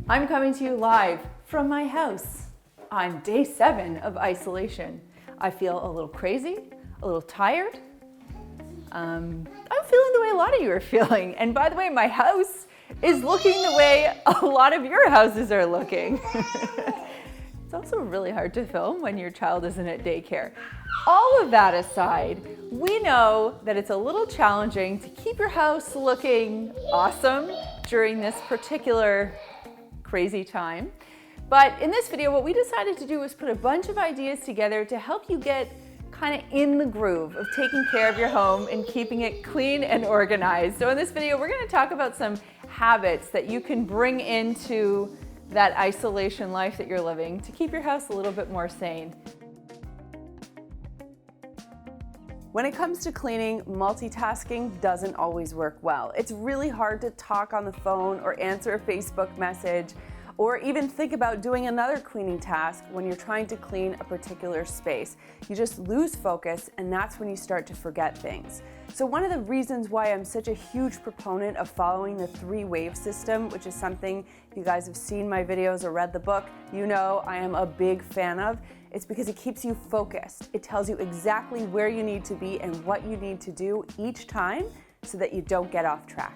I'm coming to you live from my house on day 7 of isolation. I feel a little crazy, a little tired. I'm feeling the way a lot of you are feeling. And by the way, my house is looking the way a lot of your houses are looking. It's also really hard to film when your child isn't at daycare. All of that aside, we know that it's a little challenging to keep your house looking awesome during this particular crazy time. But in this video, what we decided to do was put a bunch of ideas together to help you get kind of in the groove of taking care of your home and keeping it clean and organized. So in this video, we're going to talk about some habits that you can bring into that isolation life that you're living to keep your house a little bit more sane. When it comes to cleaning, multitasking doesn't always work well. It's really hard to talk on the phone or answer a Facebook message or even think about doing another cleaning task when you're trying to clean a particular space. You just lose focus, and that's when you start to forget things. So one of the reasons why I'm such a huge proponent of following the 3-wave system, which is something if you guys have seen my videos or read the book, you know I am a big fan of. It's because it keeps you focused. It tells you exactly where you need to be and what you need to do each time so that you don't get off track.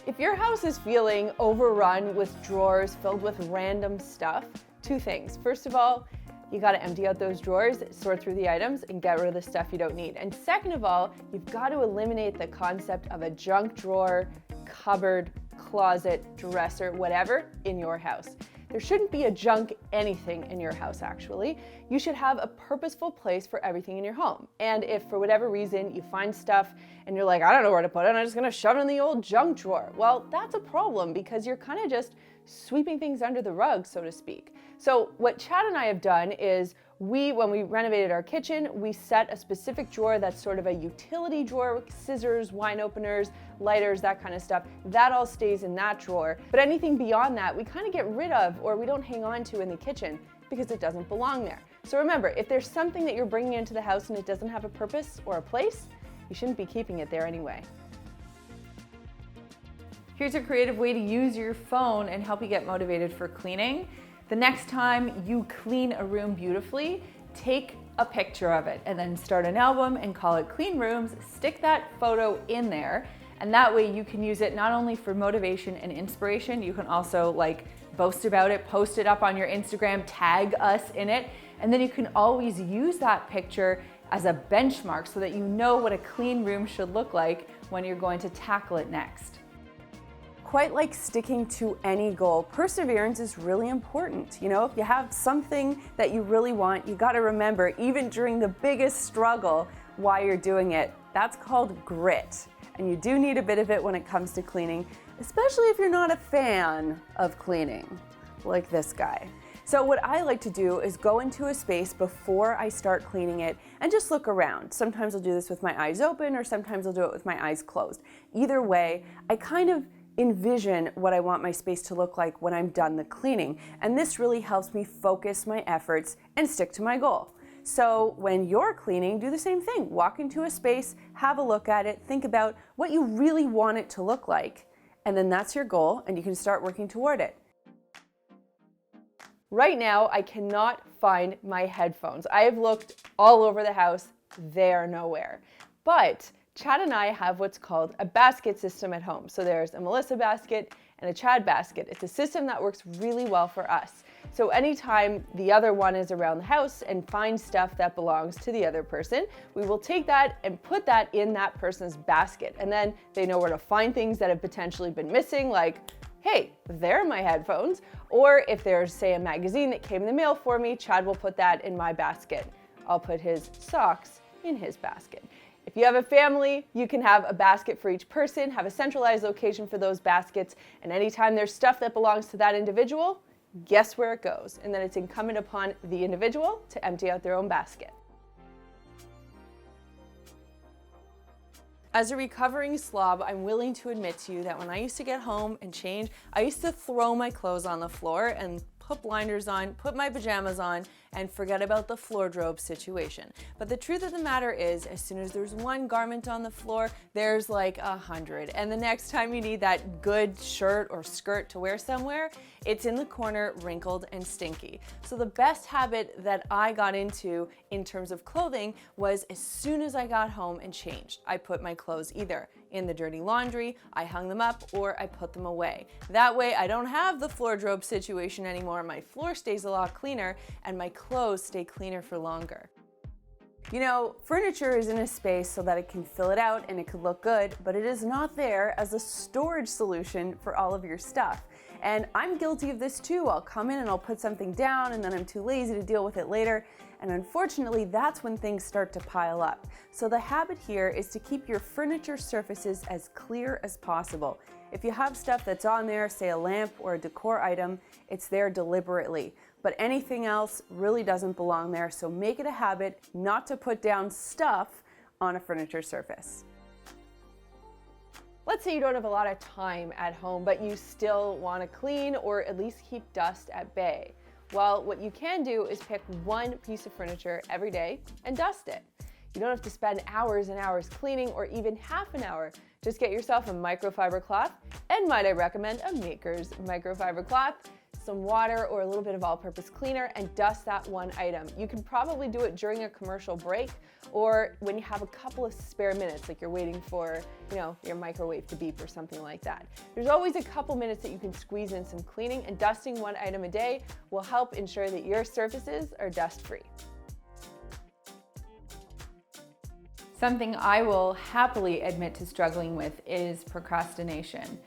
If your house is feeling overrun with drawers filled with random stuff, 2 things. First of all, you gotta empty out those drawers, sort through the items, and get rid of the stuff you don't need. And second of all, you've got to eliminate the concept of a junk drawer, cupboard, closet, dresser, whatever, in your house. There shouldn't be a junk anything in your house, actually. You should have a purposeful place for everything in your home. And if for whatever reason you find stuff and you're like, I don't know where to put it, I'm just gonna shove it in the old junk drawer. Well, that's a problem because you're kind of just sweeping things under the rug, so to speak. So what Chad and I have done is when we renovated our kitchen, we set a specific drawer that's sort of a utility drawer with scissors, wine openers, lighters, that kind of stuff. That all stays in that drawer. But anything beyond that, we kind of get rid of or we don't hang on to in the kitchen because it doesn't belong there. So remember, if there's something that you're bringing into the house and it doesn't have a purpose or a place, you shouldn't be keeping it there anyway. Here's a creative way to use your phone and help you get motivated for cleaning. The next time you clean a room beautifully, take a picture of it and then start an album and call it Clean Rooms. Stick that photo in there, and that way you can use it not only for motivation and inspiration, you can also boast about it, post it up on your Instagram, tag us in it, and then you can always use that picture as a benchmark so that you know what a clean room should look like when you're going to tackle it next. Quite like sticking to any goal, perseverance is really important. You know, if you have something that you really want, you got to remember, even during the biggest struggle, why you're doing it. That's called grit. And you do need a bit of it when it comes to cleaning, especially if you're not a fan of cleaning, like this guy. So what I like to do is go into a space before I start cleaning it and just look around. Sometimes I'll do this with my eyes open, or sometimes I'll do it with my eyes closed. Either way, I kind of envision what I want my space to look like when I'm done the cleaning. And this really helps me focus my efforts and stick to my goal. So when you're cleaning, do the same thing. Walk into a space, have a look at it, think about what you really want it to look like. And then that's your goal, and you can start working toward it. Right now, I cannot find my headphones. I have looked all over the house. They are nowhere. But Chad and I have what's called a basket system at home. So there's a Melissa basket and a Chad basket. It's a system that works really well for us. So anytime the other one is around the house and finds stuff that belongs to the other person, we will take that and put that in that person's basket. And then they know where to find things that have potentially been missing, like, hey, there are my headphones. Or if there's, say, a magazine that came in the mail for me, Chad will put that in my basket. I'll put his socks in his basket. If you have a family, you can have a basket for each person, have a centralized location for those baskets, and anytime there's stuff that belongs to that individual, guess where it goes? And then it's incumbent upon the individual to empty out their own basket. As a recovering slob, I'm willing to admit to you that when I used to get home and change, I used to throw my clothes on the floor and put blinders on, put my pajamas on, and forget about the wardrobe situation. But the truth of the matter is, as soon as there's one garment on the floor, there's like 100. And the next time you need that good shirt or skirt to wear somewhere, it's in the corner, wrinkled and stinky. So the best habit that I got into in terms of clothing was as soon as I got home and changed, I put my clothes either in the dirty laundry, I hung them up, or I put them away. That way I don't have the wardrobe situation anymore. My floor stays a lot cleaner and my clothes stay cleaner for longer. You know, furniture is in a space so that it can fill it out and it could look good, but it is not there as a storage solution for all of your stuff. And I'm guilty of this too. I'll come in and I'll put something down and then I'm too lazy to deal with it later. And unfortunately, that's when things start to pile up. So the habit here is to keep your furniture surfaces as clear as possible. If you have stuff that's on there, say a lamp or a decor item, it's there deliberately. But anything else really doesn't belong there, so make it a habit not to put down stuff on a furniture surface. Let's say you don't have a lot of time at home, but you still want to clean or at least keep dust at bay. Well, what you can do is pick one piece of furniture every day and dust it. You don't have to spend hours and hours cleaning or even half an hour. Just get yourself a microfiber cloth, and might I recommend a Maker's microfiber cloth, some water or a little bit of all-purpose cleaner, and dust that one item. You can probably do it during a commercial break or when you have a couple of spare minutes, like you're waiting for, your microwave to beep or something like that. There's always a couple minutes that you can squeeze in some cleaning, and dusting one item a day will help ensure that your surfaces are dust-free. Something I will happily admit to struggling with is procrastination.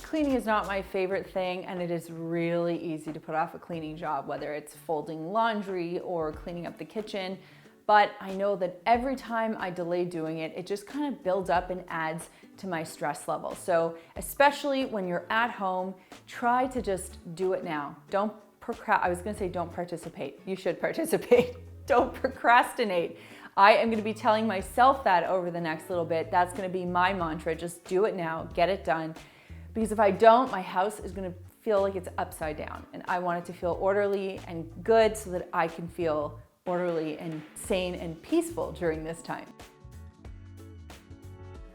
Cleaning is not my favorite thing, and it is really easy to put off a cleaning job, whether it's folding laundry or cleaning up the kitchen. But I know that every time I delay doing it, it just kind of builds up and adds to my stress level. So especially when you're at home, try to just do it now. Don't participate. You should participate. Don't procrastinate. I am going to be telling myself that over the next little bit. That's going to be my mantra. Just do it now, get it done. Because if I don't, my house is going to feel like it's upside down. And I want it to feel orderly and good so that I can feel orderly and sane and peaceful during this time.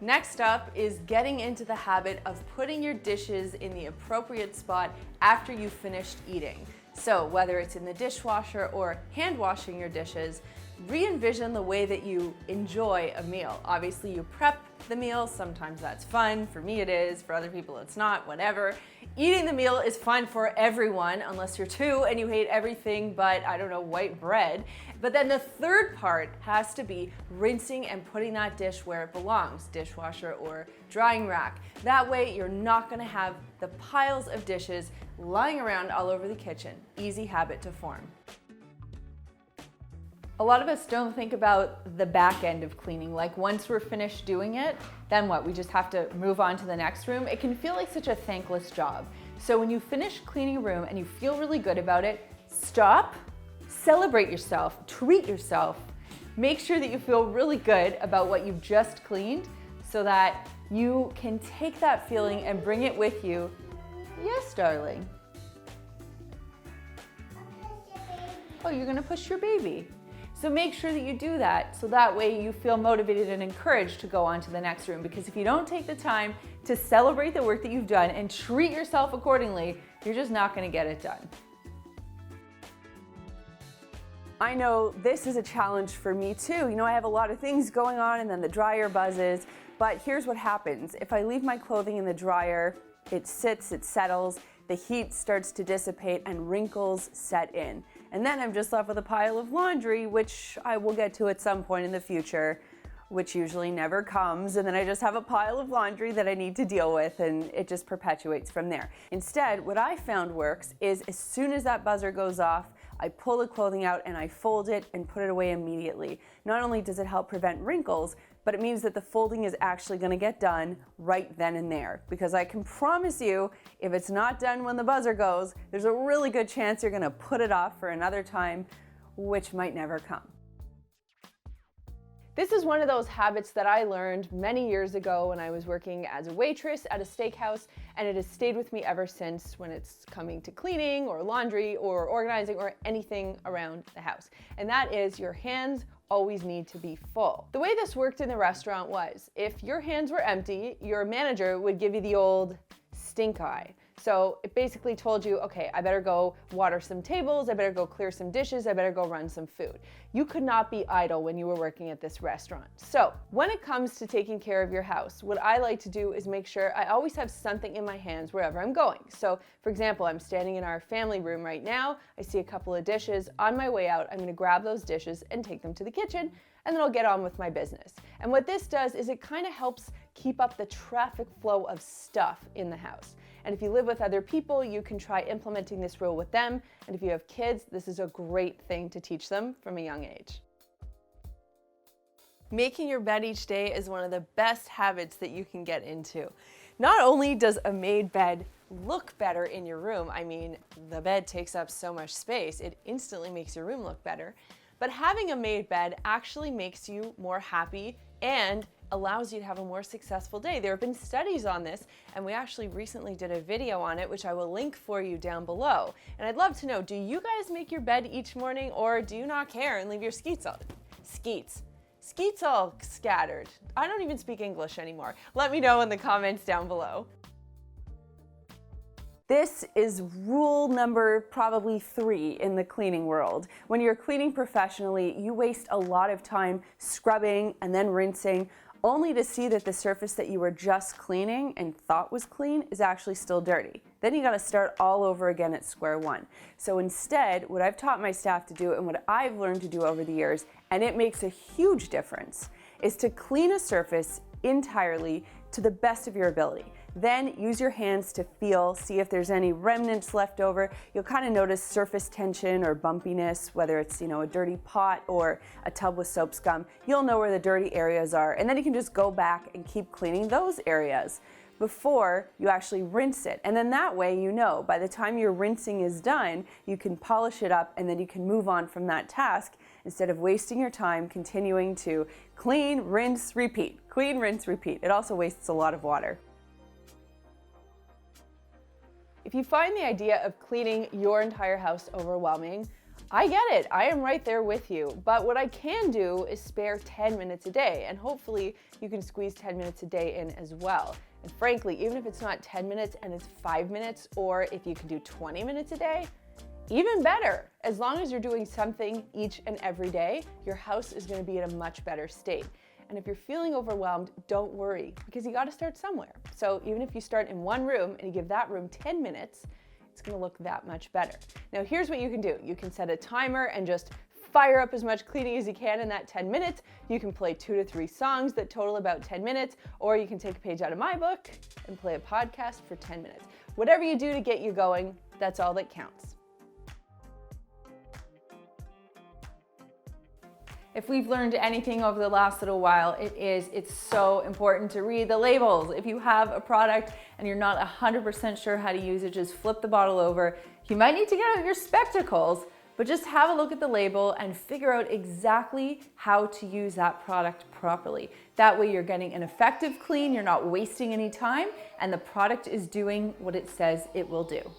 Next up is getting into the habit of putting your dishes in the appropriate spot after you've finished eating. So whether it's in the dishwasher or hand washing your dishes, re-envision the way that you enjoy a meal. Obviously, you prep the meal. Sometimes that's fun. For me, it is. For other people, it's not. Whatever. Eating the meal is fun for everyone, unless you're two and you hate everything but, white bread. But then the third part has to be rinsing and putting that dish where it belongs, dishwasher or drying rack. That way, you're not going to have the piles of dishes lying around all over the kitchen. Easy habit to form. A lot of us don't think about the back end of cleaning. Like once we're finished doing it, then what? We just have to move on to the next room. It can feel like such a thankless job. So when you finish cleaning a room and you feel really good about it, stop, celebrate yourself, treat yourself. Make sure that you feel really good about what you've just cleaned so that you can take that feeling and bring it with you. Yes, darling. Oh, you're gonna push your baby. So make sure that you do that so that way you feel motivated and encouraged to go on to the next room, because if you don't take the time to celebrate the work that you've done and treat yourself accordingly, you're just not going to get it done. I know this is a challenge for me too. I have a lot of things going on and then the dryer buzzes, but here's what happens. If I leave my clothing in the dryer, it sits, it settles, the heat starts to dissipate and wrinkles set in. And then I'm just left with a pile of laundry, which I will get to at some point in the future, which usually never comes. And then I just have a pile of laundry that I need to deal with, and it just perpetuates from there. Instead, what I found works is as soon as that buzzer goes off, I pull the clothing out and I fold it and put it away immediately. Not only does it help prevent wrinkles, but it means that the folding is actually going to get done right then and there. Because I can promise you, if it's not done when the buzzer goes, there's a really good chance you're going to put it off for another time, which might never come. This is one of those habits that I learned many years ago when I was working as a waitress at a steakhouse, and it has stayed with me ever since when it's coming to cleaning or laundry or organizing or anything around the house. And that is, your hands always need to be full. The way this worked in the restaurant was, if your hands were empty, your manager would give you the old stink eye. So it basically told you, okay, I better go water some tables, I better go clear some dishes, I better go run some food. You could not be idle when you were working at this restaurant. So when it comes to taking care of your house, what I like to do is make sure I always have something in my hands wherever I'm going. So for example, I'm standing in our family room right now, I see a couple of dishes. On my way out, I'm gonna grab those dishes and take them to the kitchen, and then I'll get on with my business. And what this does is it kind of helps keep up the traffic flow of stuff in the house. And if you live with other people, you can try implementing this rule with them. And if you have kids, this is a great thing to teach them from a young age. Making your bed each day is one of the best habits that you can get into. Not only does a made bed look better in your room, I mean, the bed takes up so much space, it instantly makes your room look better, but having a made bed actually makes you more happy and allows you to have a more successful day. There have been studies on this, and we actually recently did a video on it, which I will link for you down below. And I'd love to know, do you guys make your bed each morning, or do you not care and leave your skeets all scattered? I don't even speak English anymore. Let me know in the comments down below. This is rule number probably 3 in the cleaning world. When you're cleaning professionally, you waste a lot of time scrubbing and then rinsing, only to see that the surface that you were just cleaning and thought was clean is actually still dirty. Then you gotta start all over again at square one. So instead, what I've taught my staff to do and what I've learned to do over the years, and it makes a huge difference, is to clean a surface entirely to the best of your ability. Then use your hands to feel, see if there's any remnants left over. You'll kind of notice surface tension or bumpiness, whether it's, a dirty pot or a tub with soap scum. You'll know where the dirty areas are, and then you can just go back and keep cleaning those areas before you actually rinse it. And then that way, by the time your rinsing is done, you can polish it up and then you can move on from that task instead of wasting your time continuing to clean, rinse, repeat. Clean, rinse, repeat. It also wastes a lot of water. If you find the idea of cleaning your entire house overwhelming, I get it. I am right there with you. But what I can do is spare 10 minutes a day, and hopefully you can squeeze 10 minutes a day in as well. And frankly, even if it's not 10 minutes and it's 5 minutes, or if you can do 20 minutes a day, even better. As long as you're doing something each and every day, your house is going to be in a much better state. And if you're feeling overwhelmed, don't worry, because you got to start somewhere. So even if you start in one room and you give that room 10 minutes, it's going to look that much better. Now here's what you can do. You can set a timer and just fire up as much cleaning as you can in that 10 minutes. You can play 2 to 3 songs that total about 10 minutes, or you can take a page out of my book and play a podcast for 10 minutes. Whatever you do to get you going, that's all that counts. If we've learned anything over the last little while, it's so important to read the labels. If you have a product and you're not 100% sure how to use it, just flip the bottle over. You might need to get out your spectacles, but just have a look at the label and figure out exactly how to use that product properly. That way you're getting an effective clean, you're not wasting any time, and the product is doing what it says it will do.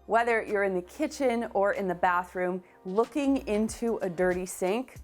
Whether you're in the kitchen or in the bathroom, looking into a dirty sink,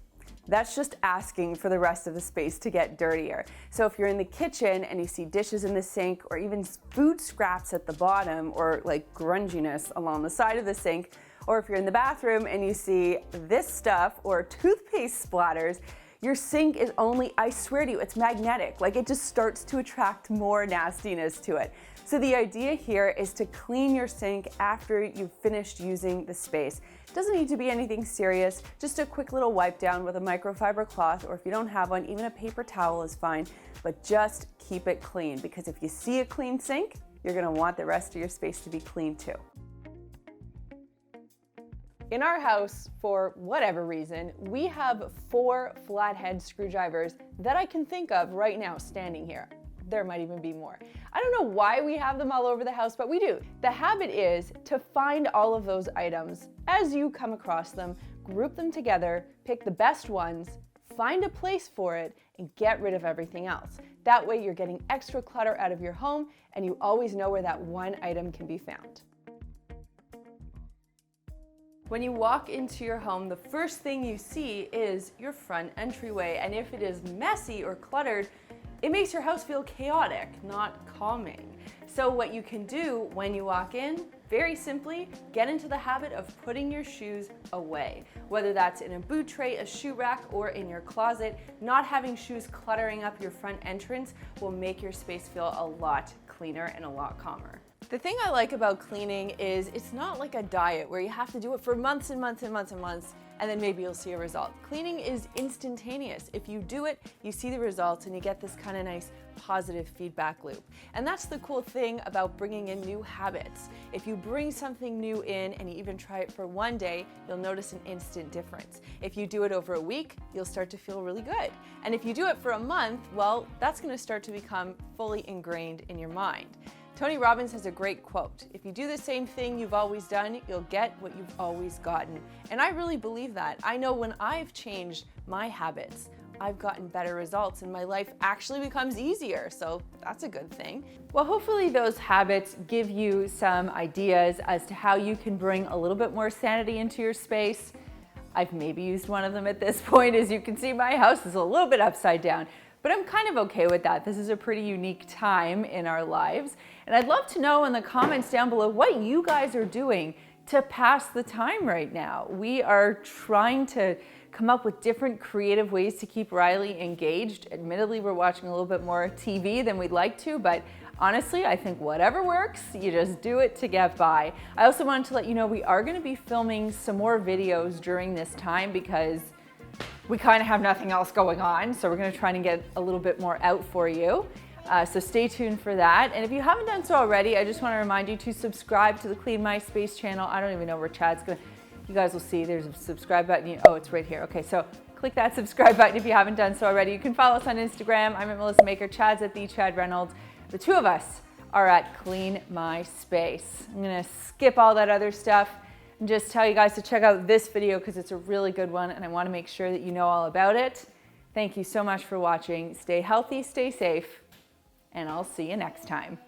that's just asking for the rest of the space to get dirtier. So if you're in the kitchen and you see dishes in the sink, or even food scraps at the bottom, or like grunginess along the side of the sink, or if you're in the bathroom and you see this stuff or toothpaste splatters, your sink is only, I swear to you, it's magnetic. Like, it just starts to attract more nastiness to it. So the idea here is to clean your sink after you've finished using the space. It doesn't need to be anything serious, just a quick little wipe down with a microfiber cloth, or if you don't have one, even a paper towel is fine, but just keep it clean, because if you see a clean sink, you're gonna want the rest of your space to be clean too. In our house, for whatever reason, we have 4 flathead screwdrivers that I can think of right now standing here. there might even be more. I don't know why we have them all over the house, but we do. The habit is to find all of those items as you come across them, group them together, pick the best ones, find a place for it, and get rid of everything else. That way you're getting extra clutter out of your home and you always know where that one item can be found. When you walk into your home, the first thing you see is your front entryway. And if it is messy or cluttered, it makes your house feel chaotic, not calming. So what you can do when you walk in, very simply, get into the habit of putting your shoes away. Whether that's in a boot tray, a shoe rack, or in your closet, not having shoes cluttering up your front entrance will make your space feel a lot cleaner and a lot calmer. The thing I like about cleaning is it's not like a diet where you have to do it for months and months and months and months, and then maybe you'll see a result. Cleaning is instantaneous. If you do it, you see the results and you get this kind of nice positive feedback loop. And that's the cool thing about bringing in new habits. If you bring something new in and you even try it for one day, you'll notice an instant difference. If you do it over a week, you'll start to feel really good. And if you do it for a month, well, that's going to start to become fully ingrained in your mind. Tony Robbins has a great quote: if you do the same thing you've always done, you'll get what you've always gotten. And I really believe that. I know when I've changed my habits, I've gotten better results and my life actually becomes easier. So that's a good thing. Well, hopefully those habits give you some ideas as to how you can bring a little bit more sanity into your space. I've maybe used one of them at this point. As you can see, my house is a little bit upside down, but I'm kind of okay with that. This is a pretty unique time in our lives. And I'd love to know in the comments down below what you guys are doing to pass the time right now. We are trying to come up with different creative ways to keep Riley engaged. Admittedly, we're watching a little bit more TV than we'd like to, but honestly, I think whatever works, you just do it to get by. I also wanted to let you know we are going to be filming some more videos during this time because we kind of have nothing else going on, so we're going to try and get a little bit more out for you. So stay tuned for that. And if you haven't done so already, I just want to remind you to subscribe to the Clean My Space channel. I don't even know where Chad's going. You guys will see there's a subscribe button. Oh, it's right here. Okay, so click that subscribe button if you haven't done so already. You can follow us on Instagram. I'm at Melissa Maker. Chad's at the Chad Reynolds. The two of us are at Clean My Space. I'm going to skip all that other stuff and just tell you guys to check out this video because it's a really good one and I want to make sure that you know all about it. Thank you so much for watching. Stay healthy, stay safe, and I'll see you next time.